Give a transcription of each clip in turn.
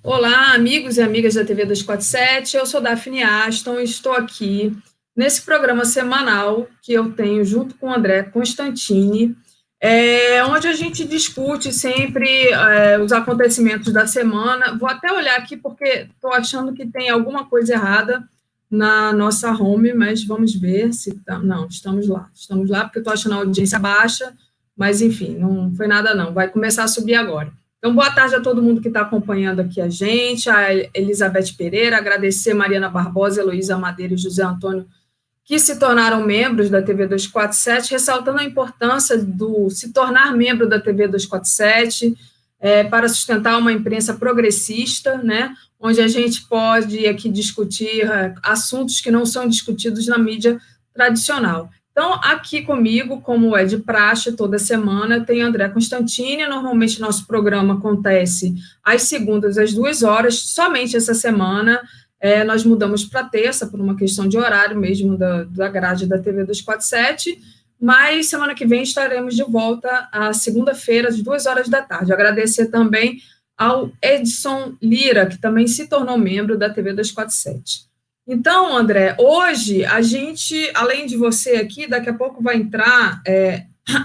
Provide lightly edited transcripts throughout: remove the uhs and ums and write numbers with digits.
Olá, amigos e amigas da TV 247, eu sou Daphne Aston e estou aqui nesse programa semanal que eu tenho junto com o André Constantini, onde a gente discute sempre os acontecimentos da semana. Vou até olhar aqui porque estou achando que tem alguma coisa errada na nossa home, mas vamos ver se... Não, estamos lá porque estou achando a audiência baixa, mas enfim, não foi nada não, vai começar a subir agora. Então, boa tarde a todo mundo que está acompanhando aqui a gente, a Elizabeth Pereira, agradecer Mariana Barbosa, Heloísa Madeira e José Antônio, que se tornaram membros da TV 247, ressaltando a importância do se tornar membro da TV 247 para sustentar uma imprensa progressista, né, onde a gente pode aqui discutir assuntos que não são discutidos na mídia tradicional. Então, aqui comigo, como é de praxe, toda semana, tem André Constantini. Normalmente, nosso programa acontece às segundas, às 2 horas. Somente essa semana, nós mudamos para terça, por uma questão de horário mesmo da grade da TV 247, mas semana que vem estaremos de volta à segunda-feira, às 2 horas da tarde. Agradecer também ao Edson Lira, que também se tornou membro da TV 247. Então, André, hoje a gente, além de você aqui, daqui a pouco vai entrar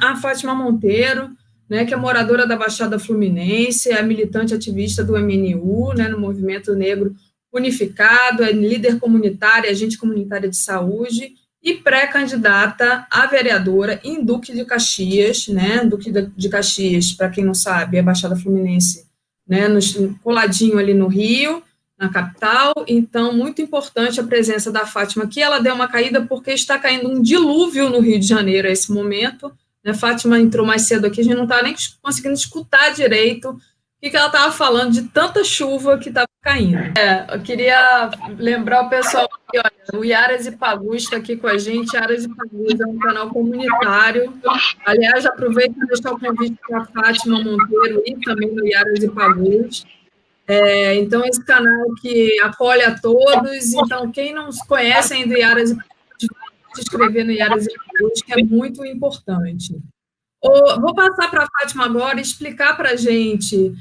a Fátima Monteiro, né, que é moradora da Baixada Fluminense, é militante ativista do MNU, né, no Movimento Negro Unificado, é líder comunitária, agente comunitária de saúde e pré-candidata a vereadora em Duque de Caxias, né, Duque de Caxias, para quem não sabe, é Baixada Fluminense, né, coladinho ali no Rio, na capital. Então, muito importante a presença da Fátima aqui. Ela deu uma caída porque está caindo um dilúvio no Rio de Janeiro a esse momento. A Fátima entrou mais cedo aqui, a gente não está nem conseguindo escutar direito o que ela estava falando de tanta chuva que estava caindo. Eu queria lembrar o pessoal que, olha, o Iaras e Pagus está aqui com a gente. Iaras e Pagus é um canal comunitário. Aliás, aproveito para deixar o convite para a Fátima Monteiro e também do Iaras e Pagus. Então, esse canal que acolhe a todos. Então, quem não conhece ainda o Iaras e Pagus, se inscrever no Iaras e Pagus, que é muito importante. Vou passar para a Fátima agora e explicar para a gente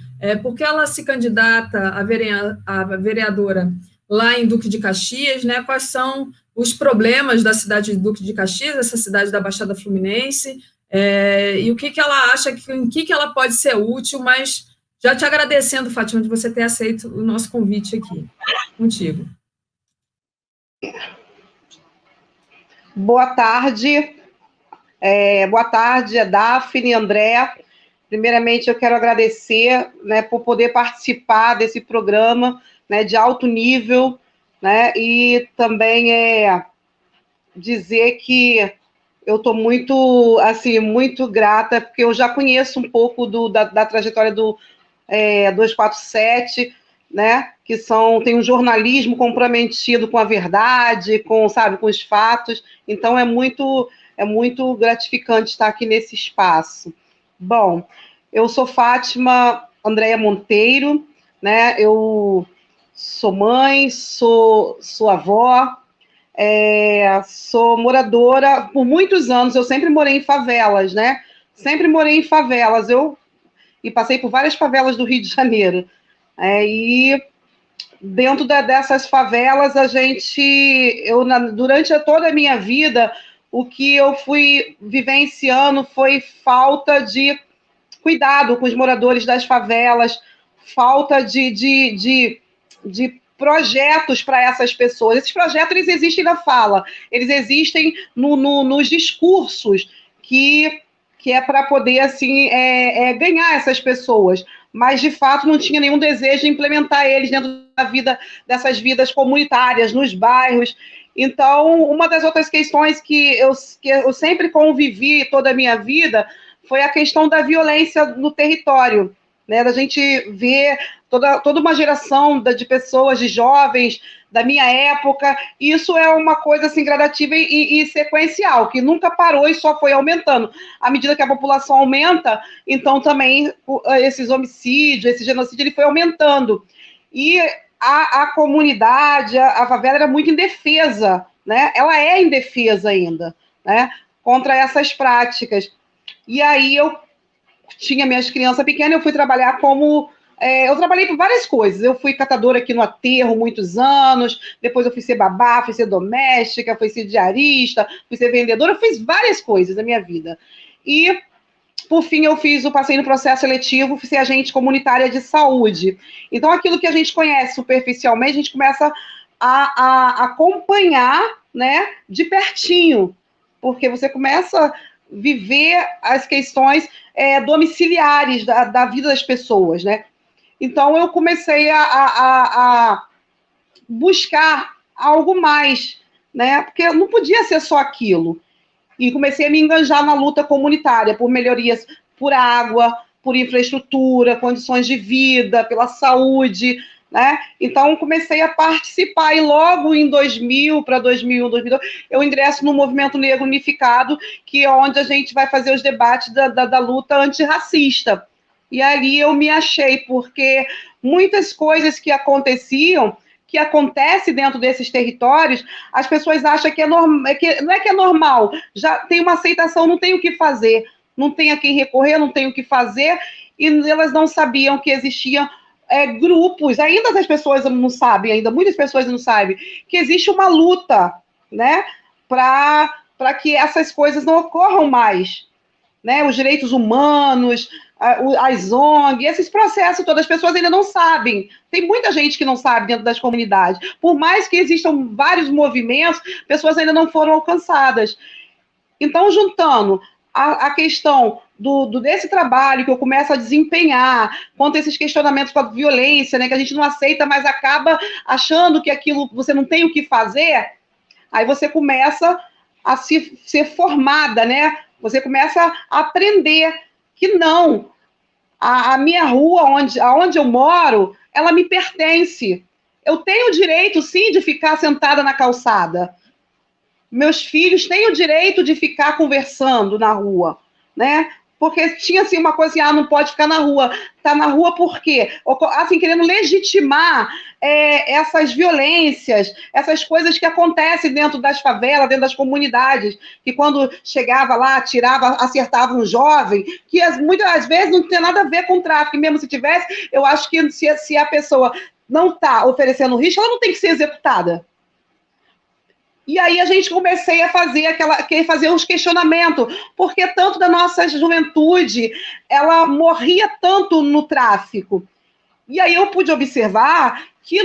por que ela se candidata a vereadora lá em Duque de Caxias, né? Quais são os problemas da cidade de Duque de Caxias, essa cidade da Baixada Fluminense, e o que ela acha, em que ela pode ser útil, mas já te agradecendo, Fátima, de você ter aceito o nosso convite aqui. Contigo. Boa tarde. Boa tarde, Daphne, André. Primeiramente, eu quero agradecer, né, por poder participar desse programa, né, de alto nível, né, e também dizer que eu estou muito, assim, muito grata, porque eu já conheço um pouco da trajetória do 247, né, que tem um jornalismo comprometido com a verdade, com os fatos. Então, é muito gratificante estar aqui nesse espaço. Bom, eu sou Fátima Andréia Monteiro, né? Eu sou mãe, sou avó, sou moradora por muitos anos. Eu sempre morei em favelas, né? Sempre morei em favelas. E passei por várias favelas do Rio de Janeiro. E dentro dessas favelas, durante toda a minha vida, o que eu fui vivenciando foi falta de cuidado com os moradores das favelas, falta de projetos para essas pessoas. Esses projetos, eles existem na fala, eles existem nos discursos que é para poder, assim, ganhar essas pessoas, mas, de fato, não tinha nenhum desejo de implementar eles dentro dessas vidas comunitárias, nos bairros. Então, uma das outras questões que eu sempre convivi toda a minha vida foi a questão da violência no território, né? Da gente ver toda uma geração de pessoas, de jovens da minha época. Isso é uma coisa assim gradativa e sequencial, que nunca parou e só foi aumentando. À medida que a população aumenta, então também esses homicídios, esse genocídio, ele foi aumentando. E a comunidade, a favela era muito indefesa, né? Ela é indefesa ainda, né? Contra essas práticas. E aí eu tinha minhas crianças pequenas, eu fui trabalhar como eu trabalhei por várias coisas. Eu fui catadora aqui no aterro muitos anos, depois eu fui ser babá, fui ser doméstica, fui ser diarista, fui ser vendedora, eu fiz várias coisas na minha vida. E, por fim, passei no processo seletivo, fui ser agente comunitária de saúde. Então, aquilo que a gente conhece superficialmente, a gente começa a acompanhar, né, de pertinho, porque você começa a viver as questões domiciliares da vida das pessoas, né? Então, eu comecei a buscar algo mais, né? Porque não podia ser só aquilo. E comecei a me engajar na luta comunitária por melhorias, por água, por infraestrutura, condições de vida, pela saúde, né? Então, comecei a participar. E logo em 2000, para 2001, 2002, eu ingresso no Movimento Negro Unificado, que é onde a gente vai fazer os debates da luta antirracista. E ali eu me achei, porque muitas coisas que aconteciam, que acontece dentro desses territórios, as pessoas acham que não é que é normal, já tem uma aceitação, não tem o que fazer, não tem a quem recorrer, não tem o que fazer, e elas não sabiam que existiam grupos, ainda as pessoas não sabem, ainda muitas pessoas não sabem, que existe uma luta, né, para que essas coisas não ocorram mais, né, os direitos humanos, as ONG, esses processos todos, as pessoas ainda não sabem. Tem muita gente que não sabe dentro das comunidades. Por mais que existam vários movimentos, pessoas ainda não foram alcançadas. Então, juntando a questão desse trabalho que eu começo a desempenhar, quanto a esses questionamentos com a violência, né, que a gente não aceita, mas acaba achando que aquilo você não tem o que fazer, aí você começa a ser formada, né? Você começa a aprender que não, a minha rua, onde eu moro, ela me pertence. Eu tenho o direito, sim, de ficar sentada na calçada. Meus filhos têm o direito de ficar conversando na rua, né? Porque tinha, assim, uma coisa assim, não pode ficar na rua. Tá na rua por quê? Assim, querendo legitimar essas violências, essas coisas que acontecem dentro das favelas, dentro das comunidades, que quando chegava lá, atirava, acertava um jovem, que muitas vezes não tem nada a ver com tráfico, e mesmo se tivesse, eu acho que se a pessoa não está oferecendo risco, ela não tem que ser executada. E aí a gente comecei a fazer uns questionamentos, porque tanto da nossa juventude, ela morria tanto no tráfico. E aí eu pude observar que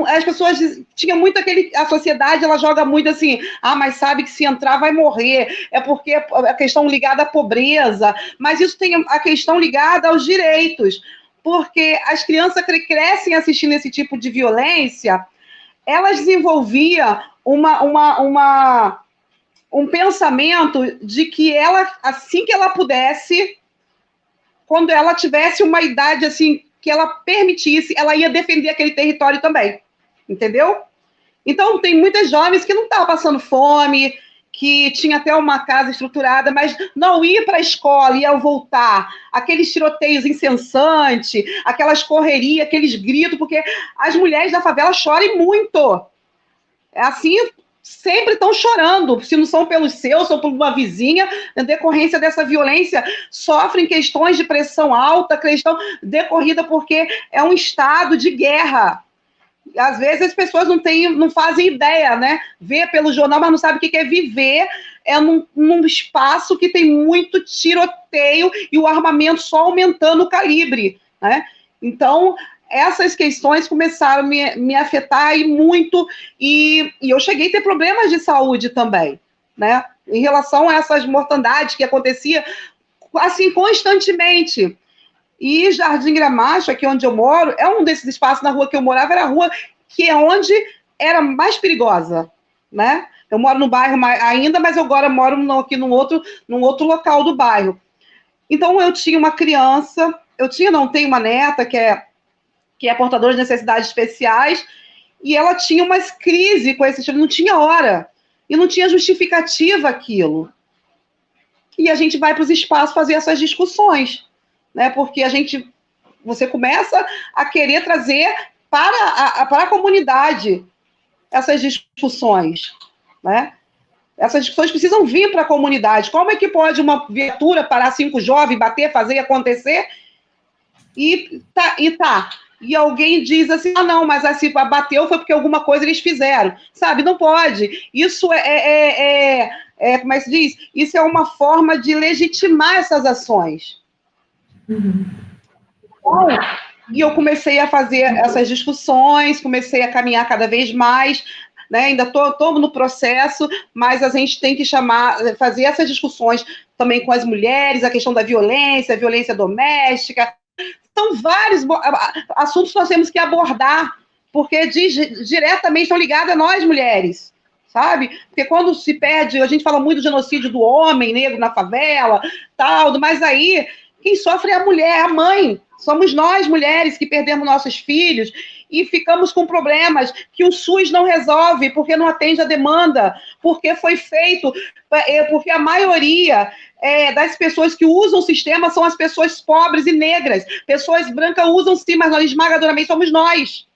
as pessoas tinha muito a sociedade, ela joga muito assim, mas sabe que se entrar vai morrer, é porque a questão ligada à pobreza, mas isso tem a questão ligada aos direitos, porque as crianças crescem assistindo esse tipo de violência, elas desenvolviam um pensamento de que ela, assim que ela pudesse, quando ela tivesse uma idade assim que ela permitisse, ela ia defender aquele território também, entendeu? Então, tem muitas jovens que não estavam passando fome, que tinha até uma casa estruturada, mas não ia para a escola, ia voltar, aqueles tiroteios incessantes, aquelas correrias, aqueles gritos, porque as mulheres da favela choram muito. É assim, sempre estão chorando, se não são pelos seus, são por uma vizinha, na decorrência dessa violência, sofrem questões de pressão alta, questão decorrida porque é um estado de guerra. Às vezes as pessoas não fazem ideia, né? Vê pelo jornal, mas não sabem o que é viver num espaço que tem muito tiroteio e o armamento só aumentando o calibre, né? Então, essas questões começaram a me afetar e muito, e eu cheguei a ter problemas de saúde também, né? Em relação a essas mortandades que acontecia assim constantemente. E Jardim Gramacho, aqui onde eu moro, é um desses espaços. Na rua que eu morava, era a rua que é onde era mais perigosa, né? Eu moro no bairro ainda, mas eu agora moro aqui num outro local do bairro. Então, eu tinha uma criança, tenho uma neta que é portadora de necessidades especiais, e ela tinha umas crises com esse tipo, não tinha hora, e não tinha justificativa aquilo. E a gente vai para os espaços fazer essas discussões, né? Porque você começa a querer trazer para a comunidade essas discussões, né? Essas discussões precisam vir para a comunidade. Como é que pode uma viatura parar 5 jovens, bater, fazer e acontecer, E alguém diz assim, não, mas assim, bateu foi porque alguma coisa eles fizeram, sabe? Não pode. Isso como é que se diz? Isso é uma forma de legitimar essas ações. Uhum. Então, e eu comecei a fazer essas discussões, comecei a caminhar cada vez mais, né? Ainda estou no processo, mas a gente tem que fazer essas discussões também com as mulheres, a questão da violência, a violência doméstica. São vários assuntos que nós temos que abordar, porque diretamente estão ligados a nós, mulheres, sabe? Porque quando se perde, a gente fala muito do genocídio do homem negro na favela, tal, mas aí quem sofre é a mulher, a mãe. Somos nós, mulheres, que perdemos nossos filhos e ficamos com problemas que o SUS não resolve, porque não atende a demanda, porque foi feito, porque a maioria das pessoas que usam o sistema são as pessoas pobres e negras. Pessoas brancas usam sim, mas nós, esmagadoramente, somos nós.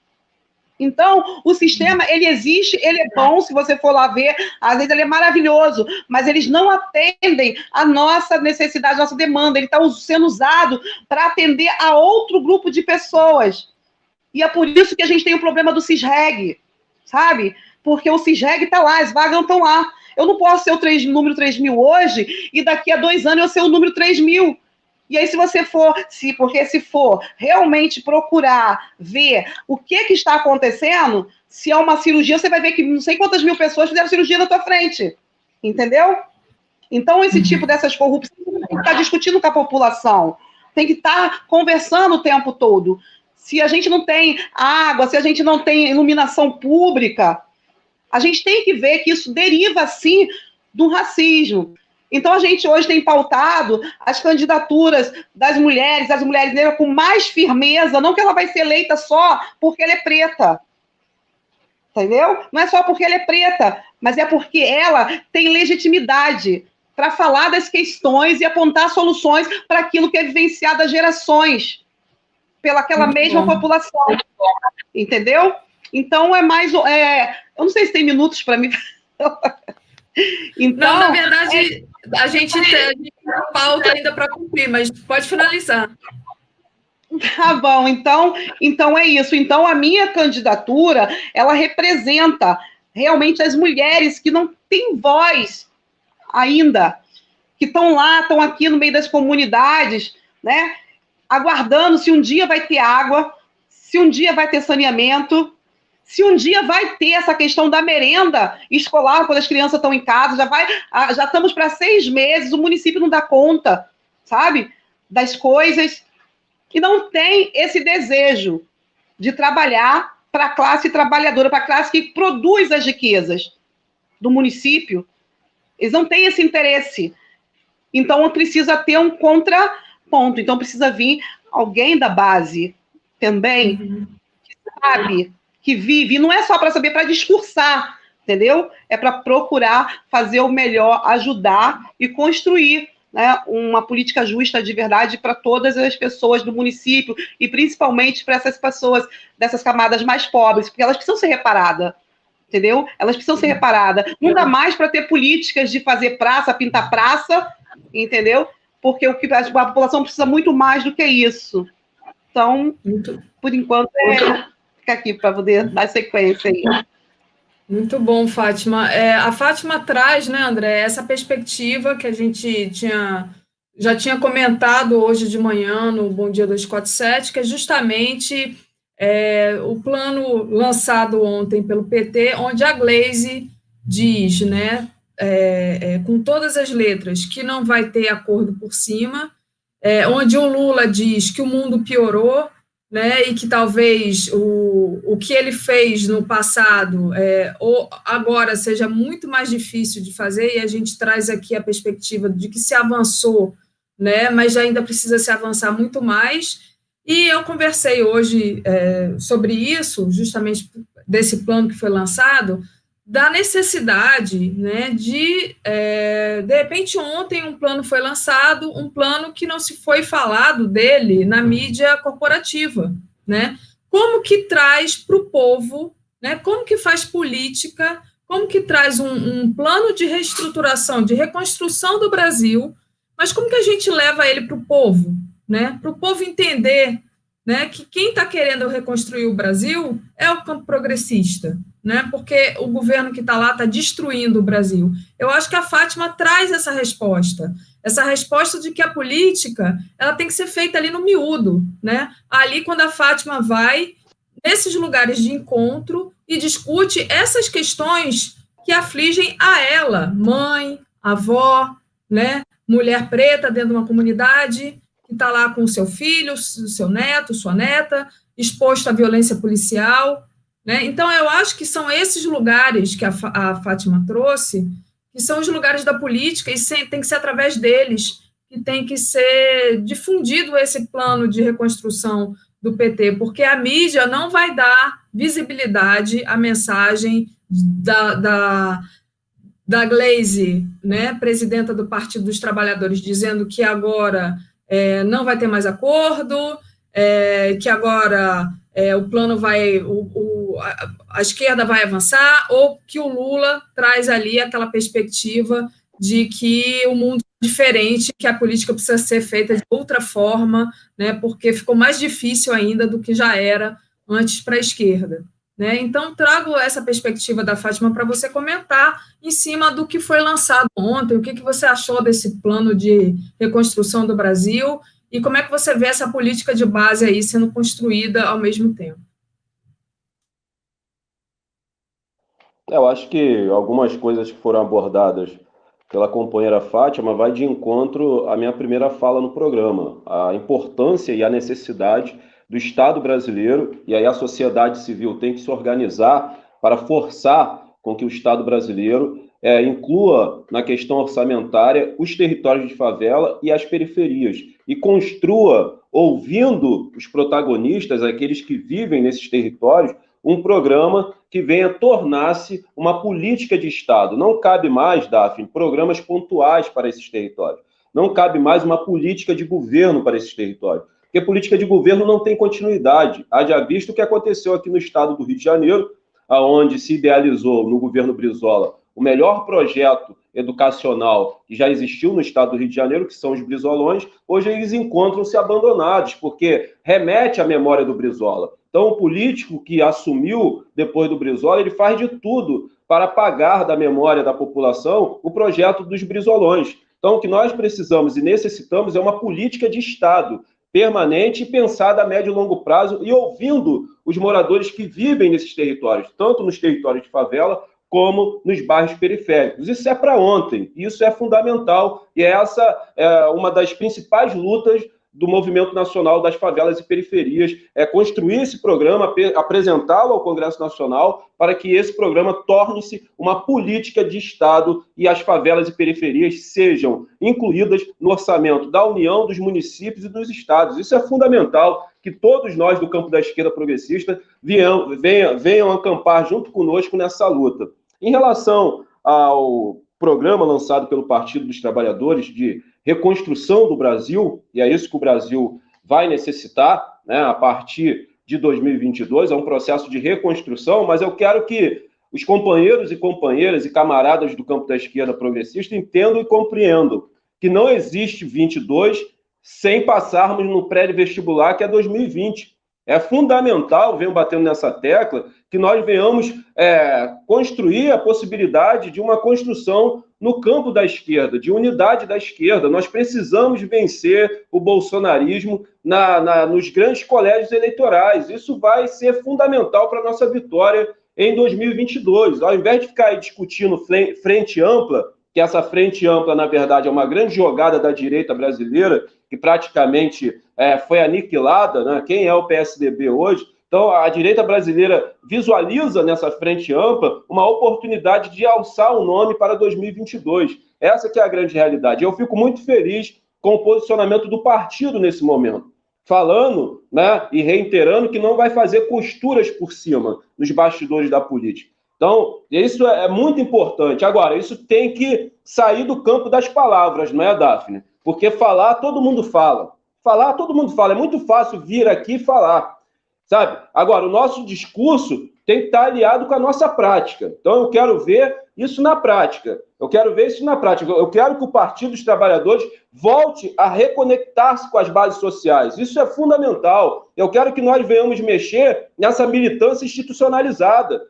Então, o sistema, ele existe, ele é bom, se você for lá ver, às vezes ele é maravilhoso, mas eles não atendem a nossa necessidade, a nossa demanda, ele está sendo usado para atender a outro grupo de pessoas. E é por isso que a gente tem o problema do CISREG, sabe? Porque o CISREG está lá, as vagas não estão lá. Eu não posso ser o número 3.000 hoje e daqui a 2 anos eu ser o número 3.000. E aí, porque se for realmente procurar ver o que está acontecendo, se é uma cirurgia, você vai ver que não sei quantas mil pessoas fizeram cirurgia na tua frente. Entendeu? Então, esse tipo dessas corrupções tem que estar discutindo com a população. Tem que estar conversando o tempo todo. Se a gente não tem água, se a gente não tem iluminação pública, a gente tem que ver que isso deriva, sim, do racismo. Então, a gente hoje tem pautado as candidaturas das mulheres, as mulheres negras com mais firmeza, não que ela vai ser eleita só porque ela é preta, entendeu? Não é só porque ela é preta, mas é porque ela tem legitimidade para falar das questões e apontar soluções para aquilo que é vivenciado há gerações pelaquela mesma população, entendeu? Então, eu não sei se tem minutos para mim... Então, não, na verdade, a gente tem uma pauta ainda para cumprir, mas pode finalizar. Tá bom, então é isso. Então, a minha candidatura, ela representa realmente as mulheres que não têm voz ainda, que estão lá, estão aqui no meio das comunidades, né, aguardando se um dia vai ter água, se um dia vai ter saneamento, se um dia vai ter essa questão da merenda escolar, quando as crianças estão em casa, já estamos para 6 meses, o município não dá conta, sabe, das coisas, e não tem esse desejo de trabalhar para a classe trabalhadora, para a classe que produz as riquezas do município. Eles não têm esse interesse. Então, precisa ter um contraponto. Então, precisa vir alguém da base também, que sabe, que vive, e não é só para saber, para discursar, entendeu? É para procurar fazer o melhor, ajudar e construir, né, uma política justa de verdade para todas as pessoas do município e principalmente para essas pessoas dessas camadas mais pobres, porque elas precisam ser reparadas, entendeu? Elas precisam ser reparadas. Não dá mais para ter políticas de fazer praça, pintar praça, entendeu? Porque a população precisa muito mais do que isso. Então, por enquanto, aqui para poder dar sequência aí. Muito bom, Fátima. A Fátima traz, né, André, essa perspectiva que a gente já tinha comentado hoje de manhã no Bom Dia 247, que é justamente o plano lançado ontem pelo PT, onde a Gleisi diz, né, com todas as letras, que não vai ter acordo por cima, onde o Lula diz que o mundo piorou, né, e que talvez o que ele fez no passado ou agora seja muito mais difícil de fazer, e a gente traz aqui a perspectiva de que se avançou, né, mas ainda precisa se avançar muito mais, e eu conversei hoje sobre isso, justamente desse plano que foi lançado, da necessidade, né, de repente, ontem um plano foi lançado, um plano que não se foi falado dele na mídia corporativa, né? Como que traz para o povo, né? Como que faz política, como que traz um plano de reestruturação, de reconstrução do Brasil, mas como que a gente leva ele para o povo, né? Para o povo entender né, que quem está querendo reconstruir o Brasil é o campo progressista, né, porque o governo que está lá está destruindo o Brasil. Eu acho que a Fátima traz essa resposta de que a política ela tem que ser feita ali no miúdo, né, ali quando a Fátima vai nesses lugares de encontro e discute essas questões que afligem a ela, mãe, avó, né, mulher preta dentro de uma comunidade, que está lá com o seu filho, o seu neto, sua neta, exposto à violência policial, né? Então, eu acho que são esses lugares que a Fátima trouxe, que são os lugares da política, e tem que ser através deles que tem que ser difundido esse plano de reconstrução do PT, porque a mídia não vai dar visibilidade à mensagem da Gleisi, né, presidenta do Partido dos Trabalhadores, dizendo que agora não vai ter mais acordo, que agora o plano vai, a esquerda vai avançar, ou que o Lula traz ali aquela perspectiva de que o mundo é diferente, que a política precisa ser feita de outra forma, né, porque ficou mais difícil ainda do que já era antes para a esquerda. Né? Então, trago essa perspectiva da Fátima para você comentar em cima do que foi lançado ontem, o que você achou desse plano de reconstrução do Brasil e como é que você vê essa política de base aí sendo construída ao mesmo tempo. Eu acho que algumas coisas que foram abordadas pela companheira Fátima vai de encontro à minha primeira fala no programa, a importância e a necessidade do Estado brasileiro, e aí a sociedade civil tem que se organizar para forçar com que o Estado brasileiro inclua na questão orçamentária os territórios de favela e as periferias, e construa, ouvindo os protagonistas, aqueles que vivem nesses territórios, um programa que venha tornar-se uma política de Estado. Não cabe mais, Daphne, programas pontuais para esses territórios. Não cabe mais uma política de governo para esses territórios. Porque política de governo não tem continuidade. Haja visto o que aconteceu aqui no estado do Rio de Janeiro, onde se idealizou no governo Brizola o melhor projeto educacional que já existiu no estado do Rio de Janeiro, que são os Brizolões. Hoje eles encontram-se abandonados, porque remete à memória do Brizola. Então, o político que assumiu depois do Brizola, ele faz de tudo para apagar da memória da população o projeto dos Brizolões. Então, o que nós precisamos e necessitamos é uma política de Estado permanente e pensada a médio e longo prazo e ouvindo os moradores que vivem nesses territórios, tanto nos territórios de favela como nos bairros periféricos. Isso é para ontem, isso é fundamental e essa é uma das principais lutas do Movimento Nacional das Favelas e Periferias, construir esse programa, apresentá-lo ao Congresso Nacional, para que esse programa torne-se uma política de Estado e as favelas e periferias sejam incluídas no orçamento da União, dos municípios e dos estados. Isso é fundamental, que todos nós do campo da esquerda progressista venham acampar junto conosco nessa luta. Em relação ao programa lançado pelo Partido dos Trabalhadores de reconstrução do Brasil, e é isso que o Brasil vai necessitar, né, a partir de 2022, é um processo de reconstrução, mas eu quero que os companheiros e companheiras e camaradas do campo da esquerda progressista entendam e compreendam que não existe 22 sem passarmos no pré-vestibular, que é 2020. É fundamental, venho batendo nessa tecla, que nós venhamos construir a possibilidade de uma construção no campo da esquerda, de unidade da esquerda. Nós precisamos vencer o bolsonarismo nos grandes colégios eleitorais. Isso vai ser fundamental para a nossa vitória em 2022. Ao invés de ficar aí discutindo frente ampla, que essa frente ampla, na verdade, é uma grande jogada da direita brasileira, que praticamente foi aniquilada, né? Quem é o PSDB hoje? Então, a direita brasileira visualiza nessa frente ampla uma oportunidade de alçar o nome para 2022. Essa que é a grande realidade. Eu fico muito feliz com o posicionamento do partido nesse momento, falando, né, e reiterando que não vai fazer costuras por cima nos bastidores da política. Então, isso é muito importante. Agora, isso tem que sair do campo das palavras, não é, Daphne? Porque falar, todo mundo fala. Falar, todo mundo fala. É muito fácil vir aqui e falar. sabe? Agora, o nosso discurso tem que estar aliado com a nossa prática. Então, eu quero ver isso na prática. Eu quero que o Partido dos Trabalhadores volte a reconectar-se com as bases sociais. Isso é fundamental. Eu quero que nós venhamos mexer nessa militância institucionalizada,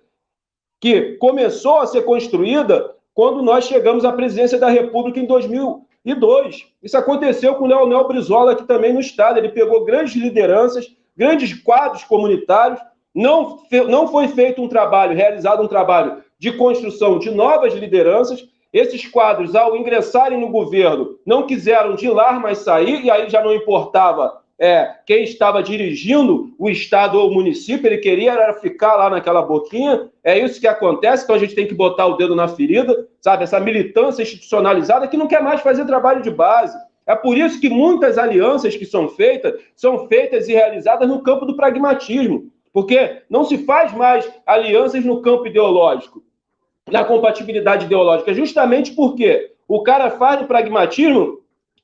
que começou a ser construída quando nós chegamos à presidência da República em 2002. Isso aconteceu com o Leonel Brizola aqui também no Estado. Ele pegou grandes lideranças, grandes quadros comunitários, não foi feito realizado um trabalho de construção de novas lideranças. Esses quadros, ao ingressarem no governo, não quiseram de lá mais sair, e aí já não importava quem estava dirigindo o Estado ou o município, ele queria era ficar lá naquela boquinha. É isso que acontece, então a gente tem que botar o dedo na ferida, sabe? Essa militância institucionalizada que não quer mais fazer trabalho de base. É por isso que muitas alianças que são feitas e realizadas no campo do pragmatismo, porque não se faz mais alianças no campo ideológico, na compatibilidade ideológica, justamente porque o cara faz do pragmatismo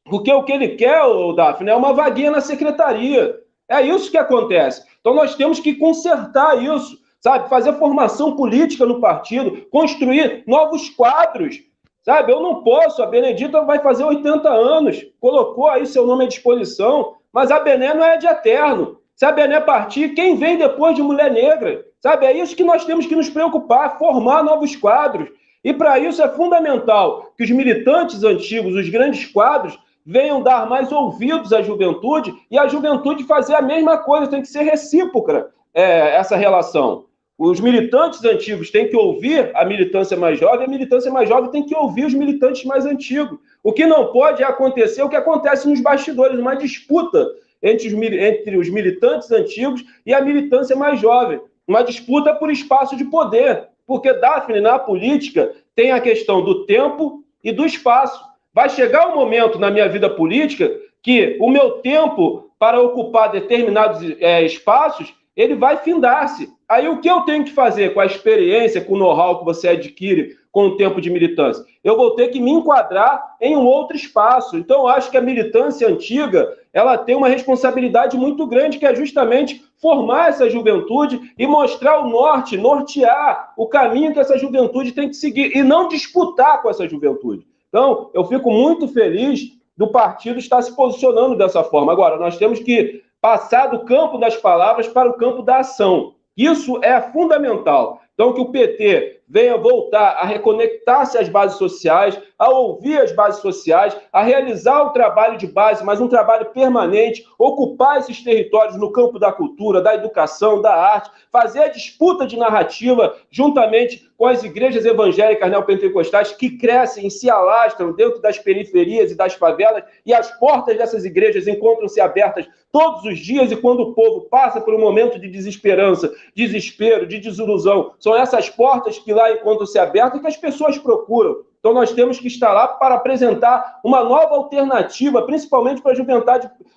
porque o que ele quer, Daphne, é uma vaguinha na secretaria. É isso que acontece. Então nós temos que consertar isso, sabe? Fazer formação política no partido, construir novos quadros, sabe? Eu não posso, a Benedita vai fazer 80 anos, colocou aí seu nome à disposição, mas a Bené não é de eterno. Se a Bené partir, quem vem depois de mulher negra? Sabe? É isso que nós temos que nos preocupar, formar novos quadros. E para isso é fundamental que os militantes antigos, os grandes quadros, venham dar mais ouvidos à juventude e a juventude fazer a mesma coisa, tem que ser recíproca essa relação. Os militantes antigos têm que ouvir a militância mais jovem, a militância mais jovem tem que ouvir os militantes mais antigos. O que não pode é acontecer o que acontece nos bastidores, uma disputa entre os militantes antigos e a militância mais jovem, uma disputa por espaço de poder, porque, Daphne, na política tem a questão do tempo e do espaço. Vai chegar um momento na minha vida política que o meu tempo para ocupar determinados espaços, ele vai findar-se. Aí o que eu tenho que fazer com a experiência, com o know-how que você adquire com o tempo de militância? Eu vou ter que me enquadrar em um outro espaço. Então, eu acho que a militância antiga, ela tem uma responsabilidade muito grande, que é justamente formar essa juventude e mostrar o norte, nortear o caminho que essa juventude tem que seguir e não disputar com essa juventude. Então, eu fico muito feliz do partido estar se posicionando dessa forma. Agora, nós temos que passar do campo das palavras para o campo da ação. Isso é fundamental. Então, que o PT venha voltar a reconectar-se às bases sociais, a ouvir as bases sociais, a realizar o trabalho de base, mas um trabalho permanente, ocupar esses territórios no campo da cultura, da educação, da arte, fazer a disputa de narrativa juntamente com as igrejas evangélicas neopentecostais que crescem e se alastram dentro das periferias e das favelas, e as portas dessas igrejas encontram-se abertas todos os dias, e quando o povo passa por um momento de desesperança, desespero, de desilusão, são essas portas que lá encontram-se abertas que as pessoas procuram. Então nós temos que estar lá para apresentar uma nova alternativa, principalmente para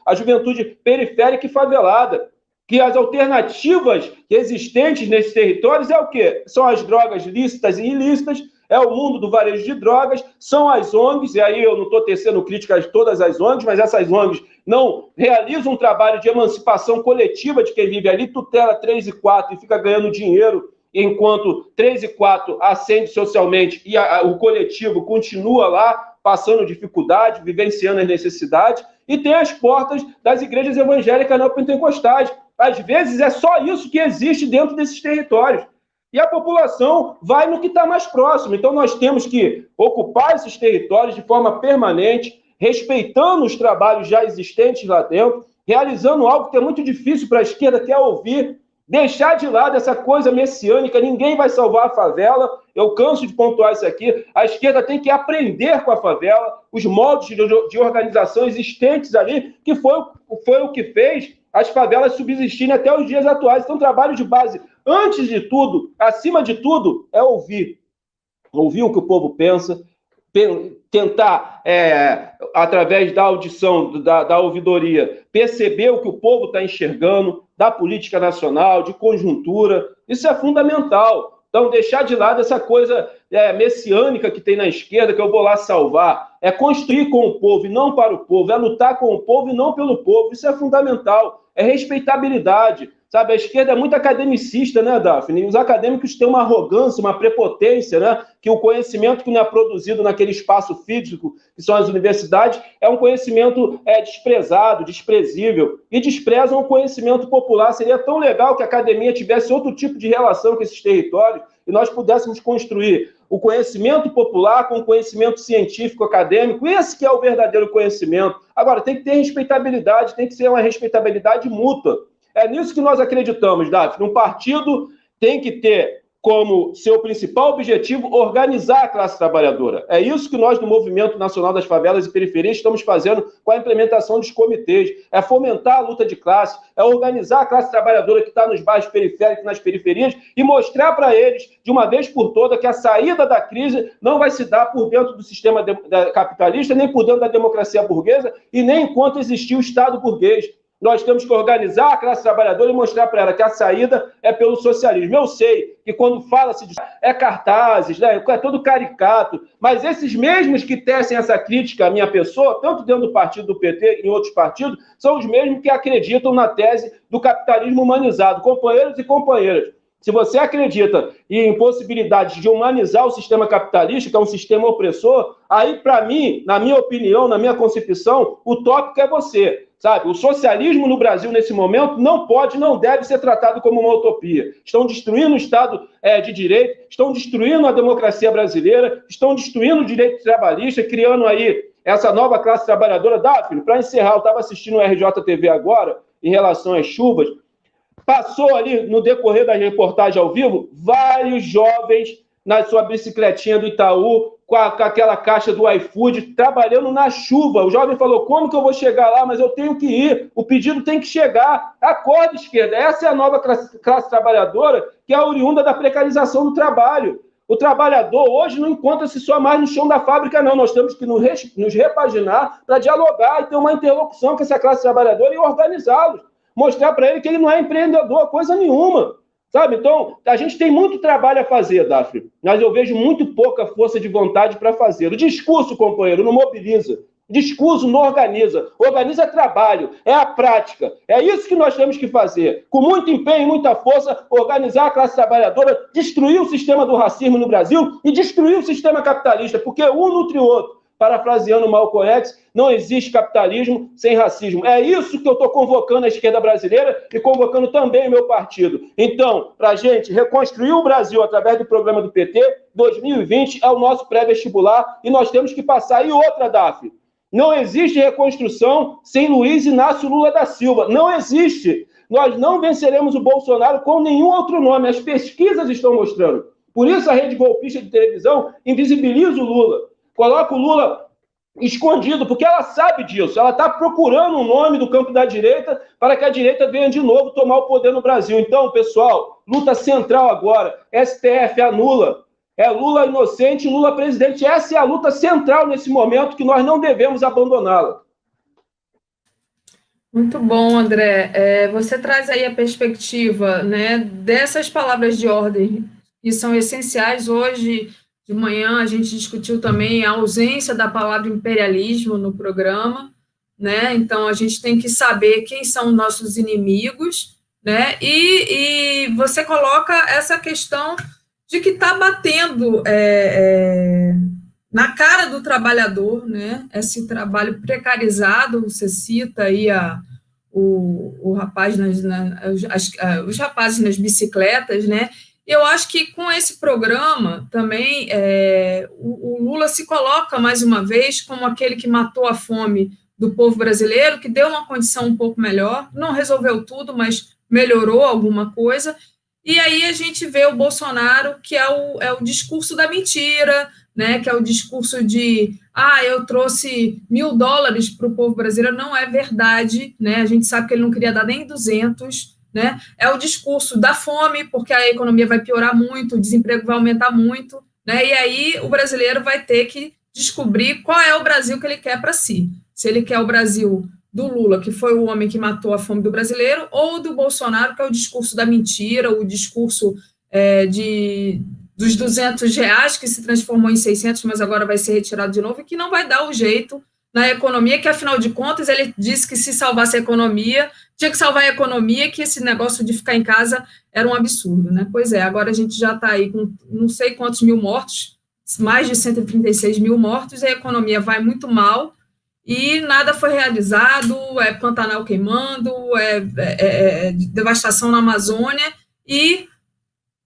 a juventude periférica e favelada, que as alternativas existentes nesses territórios é o quê? São as drogas lícitas e ilícitas, é o mundo do varejo de drogas, são as ONGs, e aí eu não estou tecendo críticas a todas as ONGs, mas essas ONGs não realizam um trabalho de emancipação coletiva de quem vive ali, tutela 3 e 4 e fica ganhando dinheiro, enquanto 3 e 4 ascende socialmente e o coletivo continua lá, passando dificuldade, vivenciando as necessidades, e tem as portas das igrejas evangélicas neopentecostais. Às vezes é só isso que existe dentro desses territórios. E a população vai no que está mais próximo. Então nós temos que ocupar esses territórios de forma permanente, respeitando os trabalhos já existentes lá dentro, realizando algo que é muito difícil para a esquerda, que é ouvir, deixar de lado essa coisa messiânica, ninguém vai salvar a favela. Eu canso de pontuar isso aqui. A esquerda tem que aprender com a favela, os modos de organização existentes ali, que foi o que fez as favelas subsistirem até os dias atuais. Então, trabalho de base, antes de tudo, acima de tudo, é ouvir. Ouvir o que o povo pensa, tentar, através da audição, da ouvidoria, perceber o que o povo está enxergando, da política nacional, de conjuntura. Isso é fundamental. Então, deixar de lado essa coisa messiânica que tem na esquerda, que eu vou lá salvar. É construir com o povo e não para o povo. É lutar com o povo e não pelo povo. Isso é fundamental. É respeitabilidade. Sabe, a esquerda é muito academicista, né, Daphne? E os acadêmicos têm uma arrogância, uma prepotência, né? Que o conhecimento que não é produzido naquele espaço físico, que são as universidades, é um conhecimento desprezado, desprezível, e desprezam o conhecimento popular. Seria tão legal que a academia tivesse outro tipo de relação com esses territórios e nós pudéssemos construir o conhecimento popular com o conhecimento científico, acadêmico. Esse que é o verdadeiro conhecimento. Agora, tem que ter respeitabilidade, tem que ser uma respeitabilidade mútua. É nisso que nós acreditamos, Daphne. Um partido tem que ter como seu principal objetivo organizar a classe trabalhadora. É isso que nós, do Movimento Nacional das Favelas e Periferias, estamos fazendo com a implementação dos comitês. É fomentar a luta de classe, é organizar a classe trabalhadora que está nos bairros periféricos, nas periferias, e mostrar para eles, de uma vez por todas, que a saída da crise não vai se dar por dentro do sistema capitalista, nem por dentro da democracia burguesa, e nem enquanto existir o Estado burguês. Nós temos que organizar a classe trabalhadora e mostrar para ela que a saída é pelo socialismo. Eu sei que quando fala-se de cartazes, né, é todo caricato, mas esses mesmos que tecem essa crítica à minha pessoa, tanto dentro do partido do PT e em outros partidos, são os mesmos que acreditam na tese do capitalismo humanizado. Companheiros e companheiras, se você acredita em possibilidades de humanizar o sistema capitalista, que é um sistema opressor, aí, para mim, na minha opinião, na minha concepção, o tópico é você. Sabe, o socialismo no Brasil, nesse momento, não pode, não deve ser tratado como uma utopia. Estão destruindo o Estado de Direito, estão destruindo a democracia brasileira, estão destruindo o direito trabalhista, criando aí essa nova classe trabalhadora. Daphne, para encerrar, eu estava assistindo o RJTV agora, em relação às chuvas, passou ali, no decorrer da reportagem ao vivo, vários jovens na sua bicicletinha do Itaú, com aquela caixa do iFood, trabalhando na chuva. O jovem falou, como que eu vou chegar lá? Mas eu tenho que ir, o pedido tem que chegar. Acorda, esquerda, essa é a nova classe trabalhadora que é oriunda da precarização do trabalho. O trabalhador hoje não encontra-se só mais no chão da fábrica, não. Nós temos que nos repaginar para dialogar e ter uma interlocução com essa classe trabalhadora e organizá-los. Mostrar para ele que ele não é empreendedor, coisa nenhuma. Sabe? Então, a gente tem muito trabalho a fazer, Daphne, mas eu vejo muito pouca força de vontade para fazer. O discurso, companheiro, não mobiliza. O discurso não organiza. Organiza trabalho, é a prática. É isso que nós temos que fazer. Com muito empenho e muita força, organizar a classe trabalhadora, destruir o sistema do racismo no Brasil e destruir o sistema capitalista, porque um nutre o outro. Parafraseando Malcolm X, não existe capitalismo sem racismo. É isso que eu estou convocando a esquerda brasileira e convocando também o meu partido. Então, para a gente reconstruir o Brasil através do programa do PT, 2020 é o nosso pré-vestibular e nós temos que passar. E outra, Daphne, não existe reconstrução sem Luiz Inácio Lula da Silva. Não existe. Nós não venceremos o Bolsonaro com nenhum outro nome. As pesquisas estão mostrando. Por isso a rede golpista de televisão invisibiliza o Lula. Coloca o Lula escondido, porque ela sabe disso. Ela está procurando um nome do campo da direita para que a direita venha de novo tomar o poder no Brasil. Então, pessoal, luta central agora. STF anula. É Lula inocente, Lula presidente. Essa é a luta central nesse momento que nós não devemos abandoná-la. Muito bom, André. Você traz aí a perspectiva, né, dessas palavras de ordem que são essenciais hoje. De manhã a gente discutiu também a ausência da palavra imperialismo no programa, né? Então a gente tem que saber quem são nossos inimigos, né? E você coloca essa questão de que está batendo na cara do trabalhador, né? Esse trabalho precarizado, você cita aí o rapaz os rapazes nas bicicletas, né? Eu acho que com esse programa também o Lula se coloca mais uma vez como aquele que matou a fome do povo brasileiro, que deu uma condição um pouco melhor, não resolveu tudo, mas melhorou alguma coisa. E aí a gente vê o Bolsonaro, que é o discurso da mentira, né? Que é o discurso de eu trouxe $1.000 para o povo brasileiro. Não é verdade, né? A gente sabe que ele não queria dar nem 200. Né? É o discurso da fome, porque a economia vai piorar muito, o desemprego vai aumentar muito, né? E aí o brasileiro vai ter que descobrir qual é o Brasil que ele quer para si. Se ele quer o Brasil do Lula, que foi o homem que matou a fome do brasileiro, ou do Bolsonaro, que é o discurso da mentira, o discurso dos R$200, que se transformou em 600, mas agora vai ser retirado de novo, e que não vai dar o jeito na economia, que, afinal de contas, ele disse que se salvasse a economia, tinha que salvar a economia, que esse negócio de ficar em casa era um absurdo, né? Pois é, agora a gente já está aí com não sei quantos mil mortos, mais de 136 mil mortos, a economia vai muito mal, e nada foi realizado, é Pantanal queimando, devastação na Amazônia, e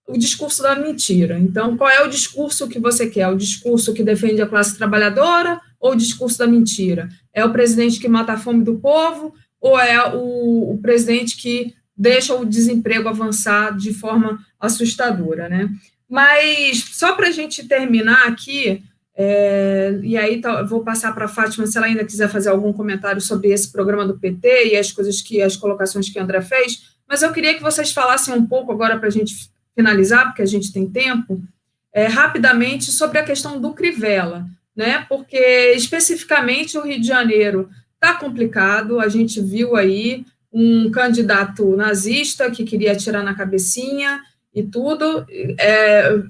o discurso da mentira. Então, qual é o discurso que você quer? O discurso que defende a classe trabalhadora ou o discurso da mentira? É o presidente que mata a fome do povo ou é o presidente que deixa o desemprego avançar de forma assustadora, né? Mas, só para a gente terminar aqui, e aí vou passar para a Fátima, se ela ainda quiser fazer algum comentário sobre esse programa do PT e as colocações que a André fez, mas eu queria que vocês falassem um pouco agora para a gente finalizar, porque a gente tem tempo, rapidamente sobre a questão do Crivella, né? Porque especificamente o Rio de Janeiro está complicado, a gente viu aí um candidato nazista que queria atirar na cabecinha e tudo,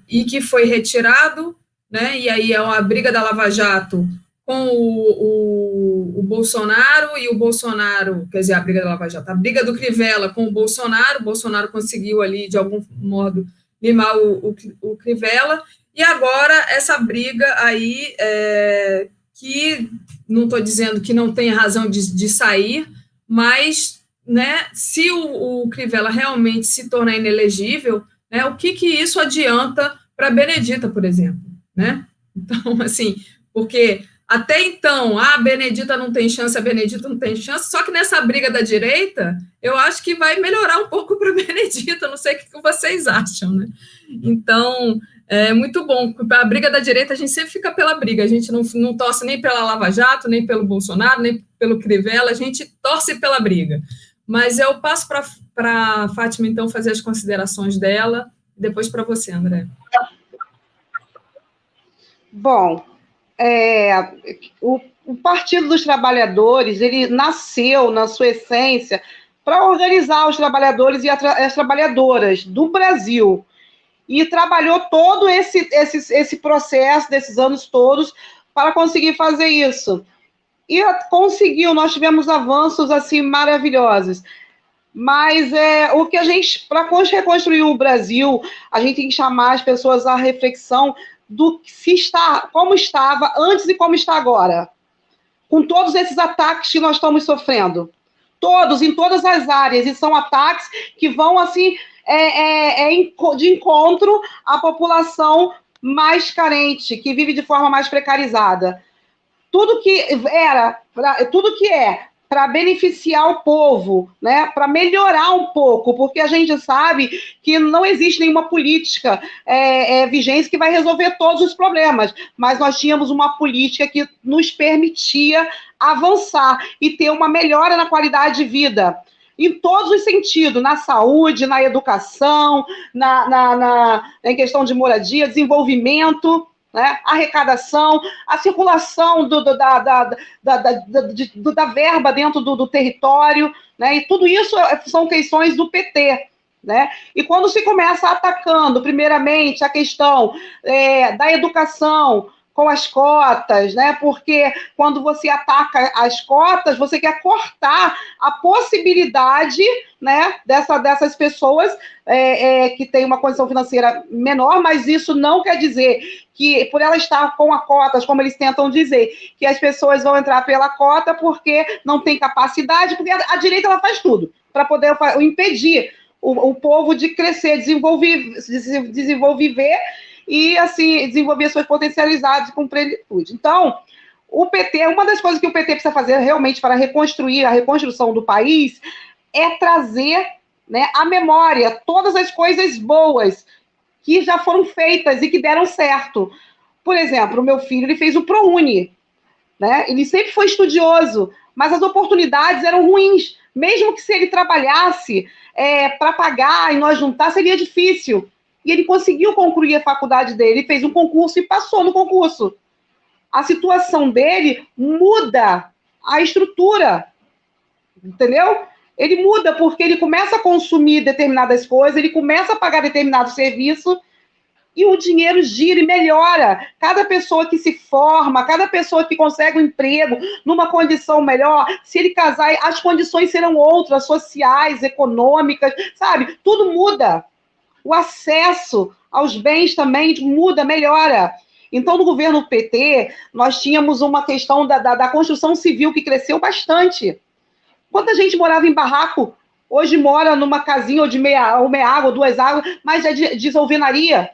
e que foi retirado, né? E aí é uma briga da Lava Jato com o Bolsonaro, e o Bolsonaro, quer dizer, a briga da Lava Jato, a briga do Crivella com o Bolsonaro conseguiu ali, de algum modo, limar o Crivella, e agora essa briga aí, que não estou dizendo que não tem razão de sair, mas, né, se o Crivella realmente se tornar inelegível, né, o que isso adianta para a Benedita, por exemplo, né? Então, assim, porque até então, a Benedita não tem chance, só que nessa briga da direita, eu acho que vai melhorar um pouco para a Benedita, não sei o que vocês acham, né? Então, é muito bom, a briga da direita, a gente sempre fica pela briga, a gente não torce nem pela Lava Jato, nem pelo Bolsonaro, nem pelo Crivella, a gente torce pela briga. Mas eu passo para a Fátima, então, fazer as considerações dela, e depois para você, André. Bom, o Partido dos Trabalhadores, ele nasceu, na sua essência, para organizar os trabalhadores e as trabalhadoras do Brasil. E trabalhou todo esse processo desses anos todos para conseguir fazer isso. E conseguiu, nós tivemos avanços assim maravilhosos. Mas o que a gente, para reconstruir o Brasil, a gente tem que chamar as pessoas à reflexão do que como estava antes e como está agora, com todos esses ataques que nós estamos sofrendo, todos, em todas as áreas, e são ataques que vão assim de encontro à população mais carente, que vive de forma mais precarizada. Tudo que é para beneficiar o povo, né, para melhorar um pouco, porque a gente sabe que não existe nenhuma política vigente que vai resolver todos os problemas, mas nós tínhamos uma política que nos permitia avançar e ter uma melhora na qualidade de vida, em todos os sentidos, na saúde, na educação, em questão de moradia, desenvolvimento, né, arrecadação, a circulação da verba dentro do território, né, e tudo isso são questões do PT. Né? E quando se começa atacando, primeiramente, a questão da educação com as cotas, né? Porque quando você ataca as cotas, você quer cortar a possibilidade, né, dessas pessoas que têm uma condição financeira menor, mas isso não quer dizer que, por ela estar com as cotas, como eles tentam dizer, que as pessoas vão entrar pela cota porque não tem capacidade, porque a direita ela faz tudo para poder impedir o povo de crescer, desenvolver e, assim, desenvolver suas potencialidades com plenitude. Então, o PT, uma das coisas que o PT precisa fazer realmente para reconstruir a reconstrução do país é trazer, né, à memória todas as coisas boas que já foram feitas e que deram certo. Por exemplo, o meu filho, ele fez o ProUni, né? Ele sempre foi estudioso, mas as oportunidades eram ruins. Mesmo que se ele trabalhasse para pagar e nós juntar, seria difícil. E ele conseguiu concluir a faculdade dele, fez um concurso e passou no concurso. A situação dele muda a estrutura, entendeu? Ele muda porque ele começa a consumir determinadas coisas, ele começa a pagar determinado serviço, e o dinheiro gira e melhora. Cada pessoa que se forma, cada pessoa que consegue um emprego numa condição melhor, se ele casar, as condições serão outras, sociais, econômicas, sabe? Tudo muda. O acesso aos bens também muda, melhora. Então, no governo PT, nós tínhamos uma questão da construção civil que cresceu bastante. Quanta gente morava em barraco, hoje mora numa casinha ou de meia água, ou 2 águas, mas é de alvenaria.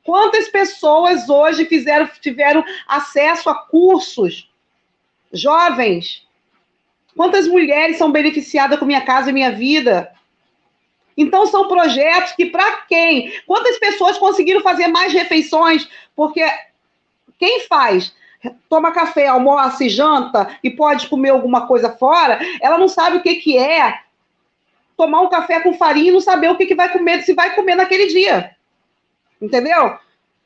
Quantas pessoas hoje tiveram acesso a cursos? Jovens. Quantas mulheres são beneficiadas com Minha Casa e Minha Vida? Então, são projetos que, para quem? Quantas pessoas conseguiram fazer mais refeições? Porque quem faz, toma café, almoça e janta e pode comer alguma coisa fora, ela não sabe o que é tomar um café com farinha e não saber o que vai comer, se vai comer naquele dia. Entendeu?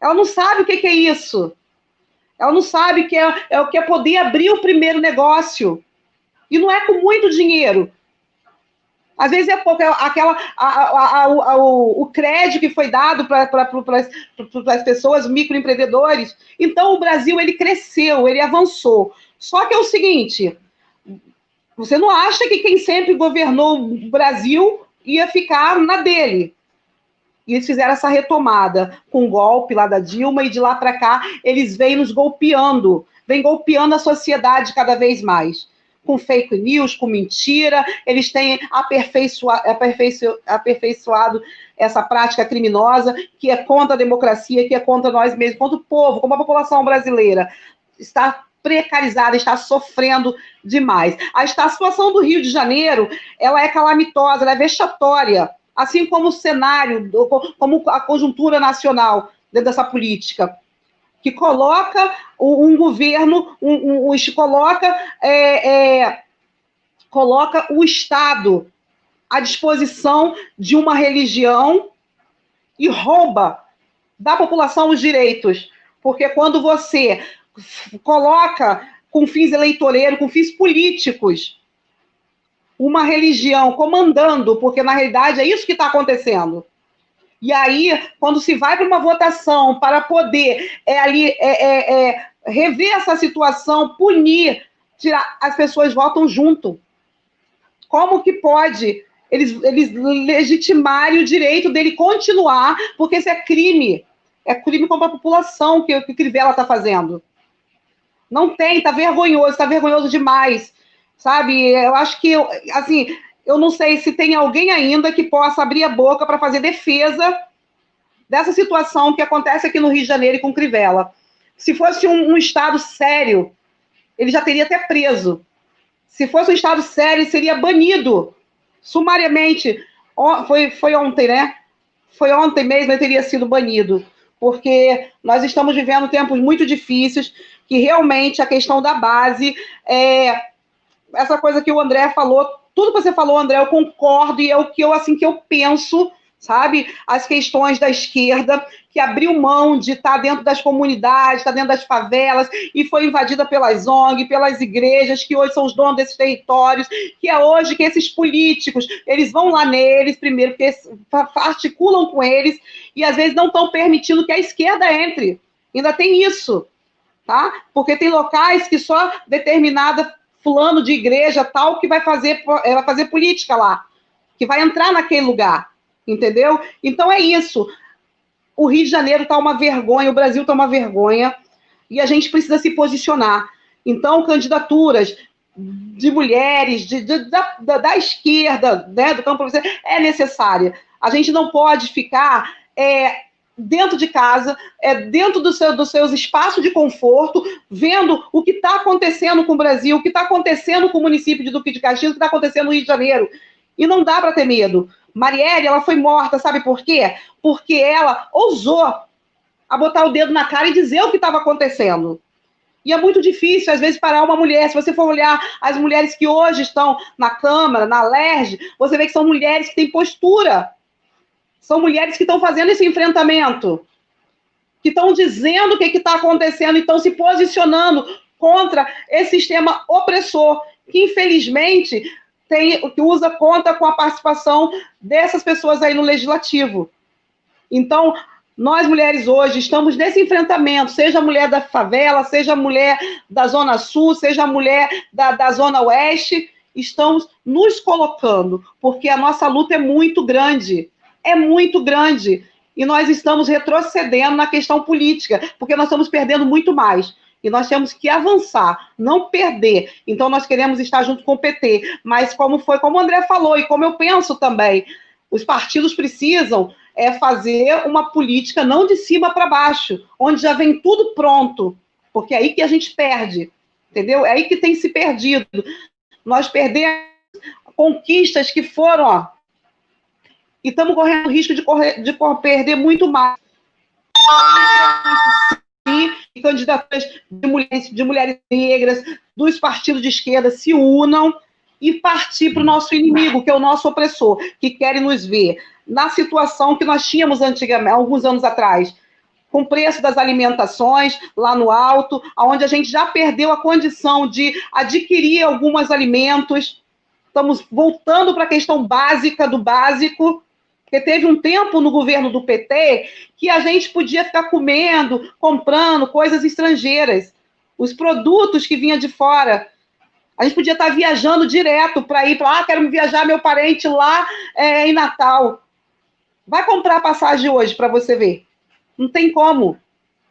Ela não sabe o que é isso. Ela não sabe que é o que é poder abrir o primeiro negócio. E não é com muito dinheiro. Às vezes é pouco. O crédito que foi dado para as pessoas, microempreendedores. Então, o Brasil, ele cresceu, ele avançou. Só que é o seguinte, você não acha que quem sempre governou o Brasil ia ficar na dele? E eles fizeram essa retomada com o golpe lá da Dilma, e de lá para cá eles vêm nos golpeando, vêm golpeando a sociedade cada vez mais. Com fake news, com mentira, eles têm aperfeiçoado essa prática criminosa, que é contra a democracia, que é contra nós mesmos, contra o povo, como a população brasileira está precarizada, está sofrendo demais. A situação do Rio de Janeiro, ela é calamitosa, ela é vexatória, assim como o cenário, como a conjuntura nacional dentro dessa política, que coloca um governo, coloca o Estado à disposição de uma religião e rouba da população os direitos. Porque quando você coloca com fins eleitoreiros, com fins políticos, uma religião comandando, porque na realidade é isso que está acontecendo. E aí, quando se vai para uma votação para poder rever essa situação, punir, tirar, as pessoas votam junto. Como que pode eles legitimarem o direito dele continuar, porque isso é crime contra a população que o Crivella está fazendo. Não tem, está vergonhoso demais, sabe? Eu acho que, assim, eu não sei se tem alguém ainda que possa abrir a boca para fazer defesa dessa situação que acontece aqui no Rio de Janeiro e com Crivella. Se fosse um Estado sério, ele já teria até preso. Se fosse um Estado sério, ele seria banido sumariamente. Foi ontem, né? Foi ontem mesmo, ele teria sido banido. Porque nós estamos vivendo tempos muito difíceis, que realmente a questão da base, essa coisa que o André falou, tudo que você falou, André, eu concordo, e é o que eu penso, sabe? As questões da esquerda, que abriu mão de estar dentro das comunidades, estar dentro das favelas, e foi invadida pelas ONG, pelas igrejas, que hoje são os donos desses territórios, que é hoje que esses políticos, eles vão lá neles, primeiro, porque articulam com eles, e às vezes não estão permitindo que a esquerda entre. Ainda tem isso, tá? Porque tem locais que só determinada fulano de igreja tal que vai fazer política lá, que vai entrar naquele lugar, entendeu? Então é isso. O Rio de Janeiro está uma vergonha, o Brasil está uma vergonha, e a gente precisa se posicionar. Então, candidaturas de mulheres, da esquerda, né, do campo é necessária. A gente não pode ficar dentro de casa, dentro dos seus espaços de conforto, vendo o que está acontecendo com o Brasil, o que está acontecendo com o município de Duque de Caxias, o que está acontecendo no Rio de Janeiro. E não dá para ter medo. Marielle, ela foi morta, sabe por quê? Porque ela ousou a botar o dedo na cara e dizer o que estava acontecendo. E é muito difícil, às vezes, parar uma mulher. Se você for olhar as mulheres que hoje estão na Câmara, na LERJ, você vê que são mulheres que têm postura. São mulheres que estão fazendo esse enfrentamento, que estão dizendo o que está acontecendo e estão se posicionando contra esse sistema opressor, que, infelizmente, conta com a participação dessas pessoas aí no Legislativo. Então, Nós, mulheres, hoje, estamos nesse enfrentamento, seja a mulher da favela, seja a mulher da Zona Sul, seja a mulher da Zona Oeste, estamos nos colocando, porque a nossa luta é muito grande, e nós estamos retrocedendo na questão política, porque nós estamos perdendo muito mais. E nós temos que avançar, não perder. Então, nós queremos estar junto com o PT. Mas, como o André falou, e como eu penso também, os partidos precisam fazer uma política não de cima para baixo, onde já vem tudo pronto, porque é aí que a gente perde, entendeu? É aí que tem se perdido. Nós perdemos conquistas que foram, e estamos correndo o risco de perder muito mais. E candidaturas de mulheres negras, dos partidos de esquerda se unam e partir para o nosso inimigo, que é o nosso opressor, que querem nos ver na situação que nós tínhamos antigamente, alguns anos atrás, com o preço das alimentações lá no alto, onde a gente já perdeu a condição de adquirir alguns alimentos. Estamos voltando para a questão básica do básico, porque teve um tempo no governo do PT que a gente podia ficar comendo, comprando coisas estrangeiras, os produtos que vinham de fora. A gente podia estar viajando direto para ir para quero viajar meu parente lá em Natal. Vai comprar passagem hoje para você ver. Não tem como.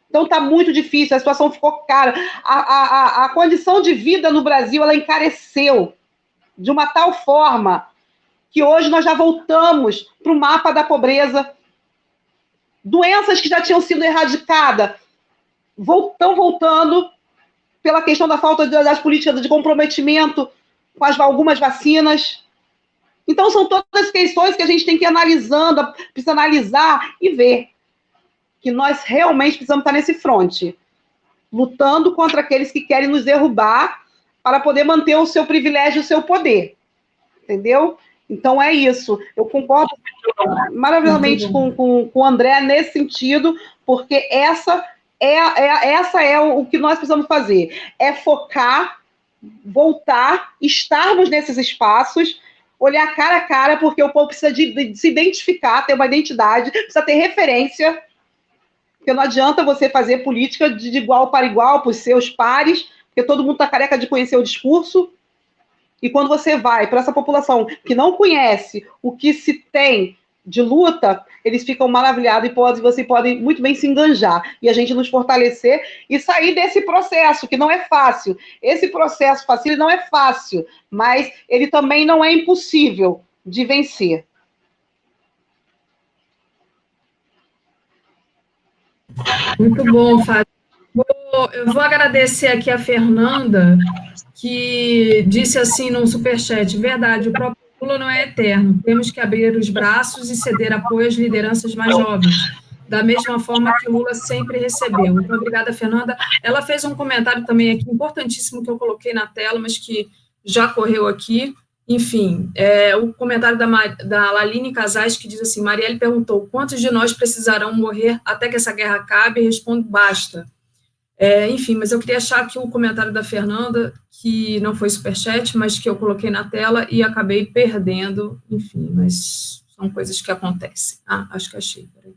Então está muito difícil, a situação ficou cara. A condição de vida no Brasil, ela encareceu de uma tal forma que hoje nós já voltamos para o mapa da pobreza. Doenças que já tinham sido erradicadas estão voltando pela questão da falta das políticas de comprometimento com algumas vacinas. Então, são todas questões que a gente tem que ir analisando, precisa analisar e ver que nós realmente precisamos estar nesse fronte, lutando contra aqueles que querem nos derrubar para poder manter o seu privilégio, o seu poder. Entendeu? Então, é isso. Eu concordo maravilhosamente com o André nesse sentido, porque essa é o que nós precisamos fazer. É focar, voltar, estarmos nesses espaços, olhar cara a cara, porque o povo precisa de se identificar, ter uma identidade, precisa ter referência, porque não adianta você fazer política de igual para igual, para os seus pares, porque todo mundo está careca de conhecer o discurso. E quando você vai para essa população que não conhece o que se tem de luta, eles ficam maravilhados e você pode muito bem se enganjar. E a gente nos fortalecer e sair desse processo, que não é fácil. Esse processo fácil não é fácil, mas ele também não é impossível de vencer. Muito bom, Fábio. Eu vou agradecer aqui a Fernanda, que disse assim no superchat, verdade, o próprio Lula não é eterno, temos que abrir os braços e ceder apoio às lideranças mais jovens, da mesma forma que o Lula sempre recebeu. Muito obrigada, Fernanda. Ela fez um comentário também aqui, importantíssimo, que eu coloquei na tela, mas que já correu aqui. Enfim, o comentário da Laline Casais, que diz assim, Marielle perguntou, quantos de nós precisarão morrer até que essa guerra acabe? E respondo, basta. Enfim, mas eu queria achar aqui o comentário da Fernanda, que não foi superchat, mas que eu coloquei na tela e acabei perdendo, enfim, mas são coisas que acontecem. Acho que achei, peraí.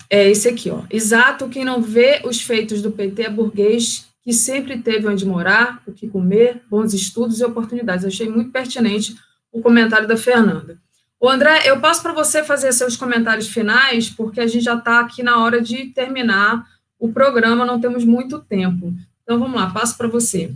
É esse aqui, ó. Exato, quem não vê os feitos do PT é burguês, que sempre teve onde morar, o que comer, bons estudos e oportunidades. Eu achei muito pertinente o comentário da Fernanda. Ô, André, eu passo para você fazer seus comentários finais, porque a gente já está aqui na hora de terminar o programa, não temos muito tempo. Então, vamos lá, passo para você.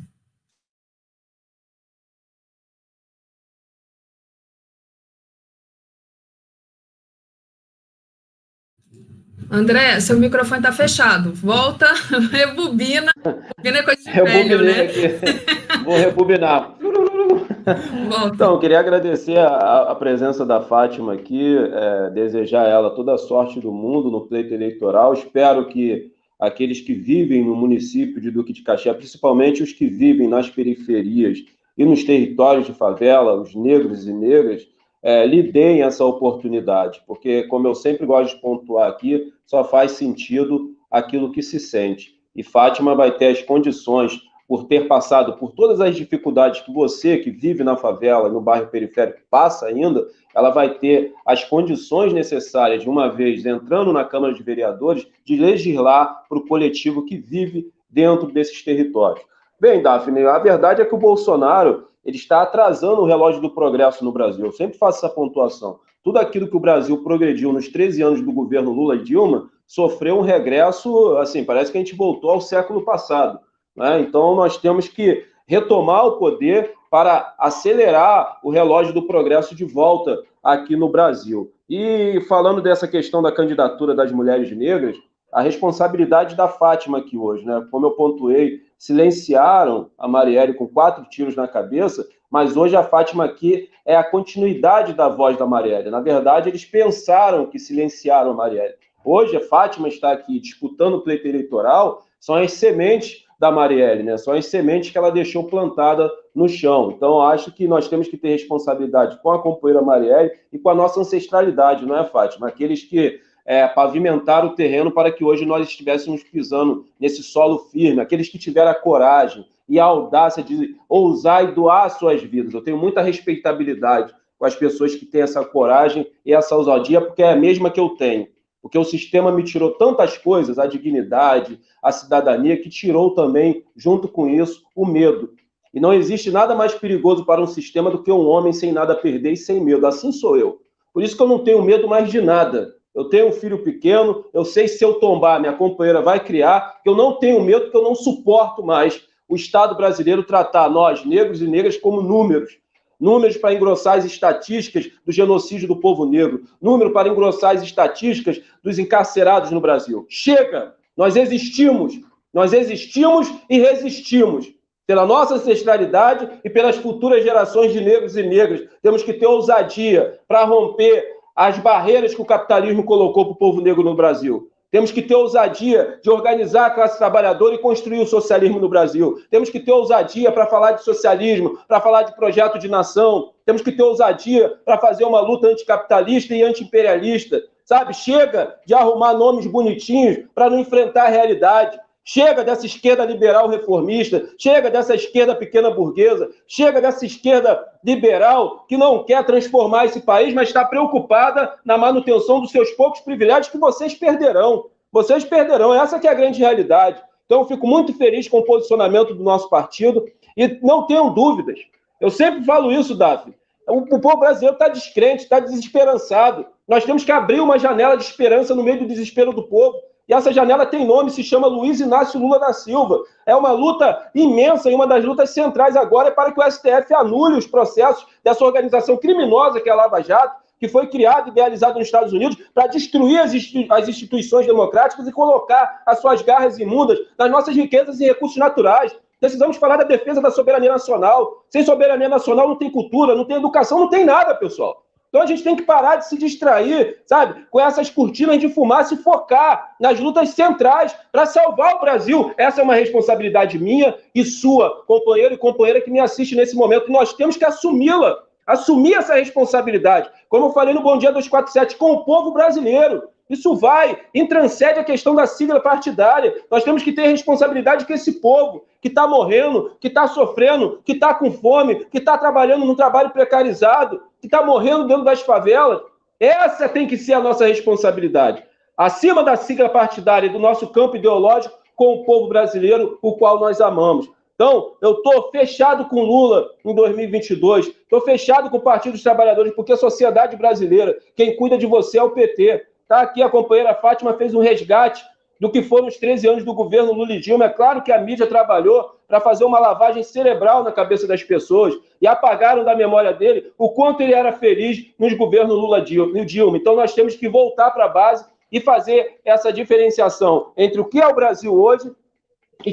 André, seu microfone está fechado. Volta, rebobina. Rebobina é coisa de velho, né? Aqui. Vou rebobinar. Volta. Então, eu queria agradecer a presença da Fátima aqui, desejar a ela toda a sorte do mundo no pleito eleitoral. Espero que aqueles que vivem no município de Duque de Caxias, principalmente os que vivem nas periferias e nos territórios de favela, os negros e negras, lhe deem essa oportunidade, porque, como eu sempre gosto de pontuar aqui, só faz sentido aquilo que se sente. E Fátima vai ter as condições, por ter passado por todas as dificuldades que você, que vive na favela, no bairro periférico, passa ainda, ela vai ter as condições necessárias, de uma vez entrando na Câmara de Vereadores, de legislar para o coletivo que vive dentro desses territórios. Bem, Daphne, a verdade é que o Bolsonaro ele está atrasando o relógio do progresso no Brasil. Eu sempre faço essa pontuação. Tudo aquilo que o Brasil progrediu nos 13 anos do governo Lula e Dilma sofreu um regresso, assim, parece que a gente voltou ao século passado, né? Então, nós temos que retomar o poder para acelerar o relógio do progresso de volta aqui no Brasil. E falando dessa questão da candidatura das mulheres negras, a responsabilidade da Fátima aqui hoje, né? Como eu pontuei, silenciaram a Marielle com 4 tiros na cabeça, mas hoje a Fátima aqui é a continuidade da voz da Marielle. Na verdade, eles pensaram que silenciaram a Marielle. Hoje a Fátima está aqui disputando o pleito eleitoral, são as sementes da Marielle, né? São as sementes que ela deixou plantada no chão. Então, acho que nós temos que ter responsabilidade com a companheira Marielle e com a nossa ancestralidade, não é, Fátima? Aqueles que pavimentaram o terreno para que hoje nós estivéssemos pisando nesse solo firme, aqueles que tiveram a coragem e a audácia de ousar e doar suas vidas. Eu tenho muita respeitabilidade com as pessoas que têm essa coragem e essa ousadia, porque é a mesma que eu tenho. Porque o sistema me tirou tantas coisas, a dignidade, a cidadania, que tirou também, junto com isso, o medo. E não existe nada mais perigoso para um sistema do que um homem sem nada a perder e sem medo. Assim sou eu. Por isso que eu não tenho medo mais de nada. Eu tenho um filho pequeno, eu sei se eu tombar, minha companheira vai criar, eu não tenho medo, porque eu não suporto mais o Estado brasileiro tratar nós, negros e negras, como números. Números para engrossar as estatísticas do genocídio do povo negro. Número para engrossar as estatísticas dos encarcerados no Brasil. Chega! Nós existimos e resistimos. Pela nossa ancestralidade e pelas futuras gerações de negros e negras. Temos que ter ousadia para romper as barreiras que o capitalismo colocou para o povo negro no Brasil. Temos que ter ousadia de organizar a classe trabalhadora e construir o socialismo no Brasil. Temos que ter ousadia para falar de socialismo, para falar de projeto de nação. Temos que ter ousadia para fazer uma luta anticapitalista e antiimperialista. Sabe? Chega de arrumar nomes bonitinhos para não enfrentar a realidade. Chega dessa esquerda liberal reformista, chega dessa esquerda pequena burguesa, chega dessa esquerda liberal que não quer transformar esse país, mas está preocupada na manutenção dos seus poucos privilégios que vocês perderão. Vocês perderão, essa que é a grande realidade. Então eu fico muito feliz com o posicionamento do nosso partido e não tenham dúvidas. Eu sempre falo isso, Daphne. O povo brasileiro está descrente, está desesperançado. Nós temos que abrir uma janela de esperança no meio do desespero do povo. E essa janela tem nome, se chama Luiz Inácio Lula da Silva. É uma luta imensa e uma das lutas centrais agora é para que o STF anule os processos dessa organização criminosa que é a Lava Jato, que foi criada e idealizada nos Estados Unidos para destruir as instituições democráticas e colocar as suas garras imundas nas nossas riquezas e recursos naturais. Precisamos falar da defesa da soberania nacional. Sem soberania nacional não tem cultura, não tem educação, não tem nada, pessoal. Então a gente tem que parar de se distrair, sabe, com essas cortinas de fumaça e focar nas lutas centrais para salvar o Brasil. Essa é uma responsabilidade minha e sua, companheiro e companheira que me assiste nesse momento. Nós temos que assumi-la, assumir essa responsabilidade. Como eu falei no Bom Dia 247, com o povo brasileiro. Isso transcende a questão da sigla partidária. Nós temos que ter responsabilidade com esse povo que está morrendo, que está sofrendo, que está com fome, que está trabalhando num trabalho precarizado, que está morrendo dentro das favelas. Essa tem que ser a nossa responsabilidade. Acima da sigla partidária do nosso campo ideológico com o povo brasileiro, o qual nós amamos. Então, eu estou fechado com Lula em 2022, estou fechado com o Partido dos Trabalhadores, porque a sociedade brasileira, quem cuida de você é o PT. Tá aqui a companheira Fátima fez um resgate do que foram os 13 anos do governo Lula e Dilma. É claro que a mídia trabalhou para fazer uma lavagem cerebral na cabeça das pessoas e apagaram da memória dele o quanto ele era feliz nos governos Lula e Dilma. Então nós temos que voltar para a base e fazer essa diferenciação entre o que é o Brasil hoje e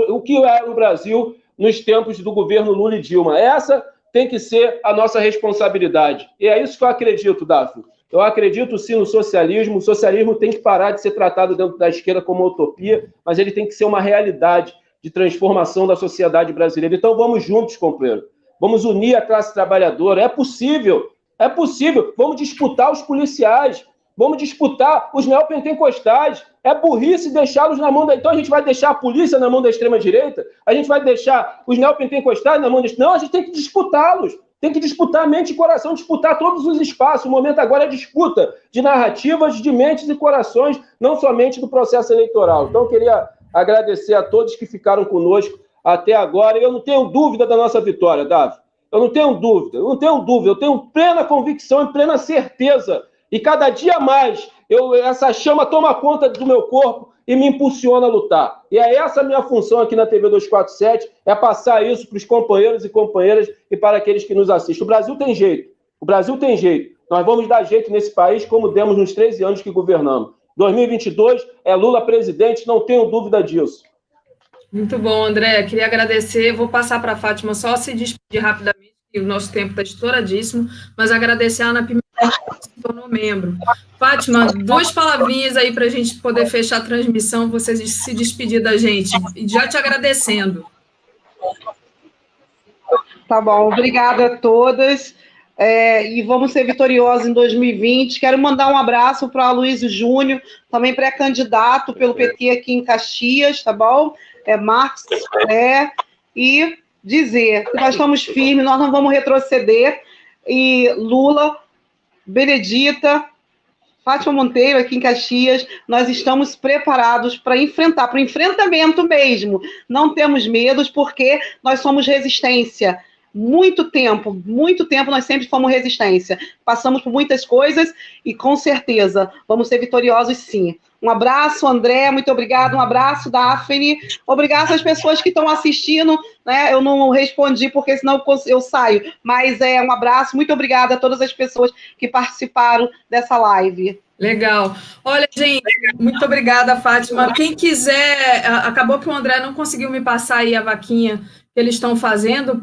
o que era o Brasil nos tempos do governo Lula e Dilma. Essa tem que ser a nossa responsabilidade. E é isso que eu acredito, Daphne. Eu acredito sim no socialismo. O socialismo tem que parar de ser tratado dentro da esquerda como uma utopia, mas ele tem que ser uma realidade de transformação da sociedade brasileira. Então vamos juntos, companheiro. Vamos unir a classe trabalhadora. É possível. Vamos disputar os policiais. Vamos disputar os neopentecostais. É burrice deixá-los na mão da... Então a gente vai deixar a polícia na mão da extrema-direita? A gente vai deixar os neopentecostais na mão da... Não, a gente tem que disputá-los. Tem que disputar mente e coração, disputar todos os espaços. O momento agora é disputa de narrativas, de mentes e corações, não somente do processo eleitoral. Então eu queria agradecer a todos que ficaram conosco até agora. Eu não tenho dúvida da nossa vitória, Davi. Eu não tenho dúvida. Eu tenho plena convicção e plena certeza. E cada dia mais, essa chama toma conta do meu corpo e me impulsiona a lutar. E é essa a minha função aqui na TV 247, é passar isso para os companheiros e companheiras e para aqueles que nos assistem. O Brasil tem jeito. O Brasil tem jeito. Nós vamos dar jeito nesse país como demos nos 13 anos que governamos. 2022 é Lula presidente, não tenho dúvida disso. Muito bom, André. Queria agradecer. Vou passar para a Fátima só se despedir rapidamente, que o nosso tempo está estouradíssimo, mas agradecer a Ana Pimentel, que se tornou membro. Fátima, 2 palavrinhas aí para a gente poder fechar a transmissão, você se despedir da gente, e já te agradecendo. Tá bom, obrigada a todas. E vamos ser vitoriosos em 2020. Quero mandar um abraço para o Aloysio Júnior, também pré-candidato pelo PT aqui em Caxias, tá bom? Marcos, e dizer que nós estamos firmes, nós não vamos retroceder. E Lula, Benedita, Fátima Monteiro aqui em Caxias, nós estamos preparados para enfrentar, para o enfrentamento mesmo. Não temos medos, porque nós somos resistência. Muito tempo nós sempre fomos resistência. Passamos por muitas coisas e com certeza vamos ser vitoriosos sim. Um abraço, André, muito obrigado. Um abraço, Daphne. Obrigado às pessoas que estão assistindo, né? Eu não respondi porque senão eu saio. Mas um abraço, muito obrigada a todas as pessoas que participaram dessa live. Legal. Olha, gente, muito obrigada, Fátima. Quem quiser, acabou que o André não conseguiu me passar aí a vaquinha que eles estão fazendo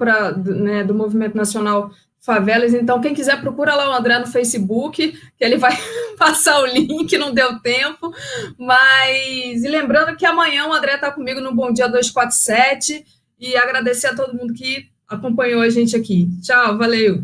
do Movimento Nacional Favelas, então quem quiser procura lá o André no Facebook, que ele vai passar o link, não deu tempo, e lembrando que amanhã o André está comigo no Bom Dia 247, e agradecer a todo mundo que acompanhou a gente aqui. Tchau, valeu!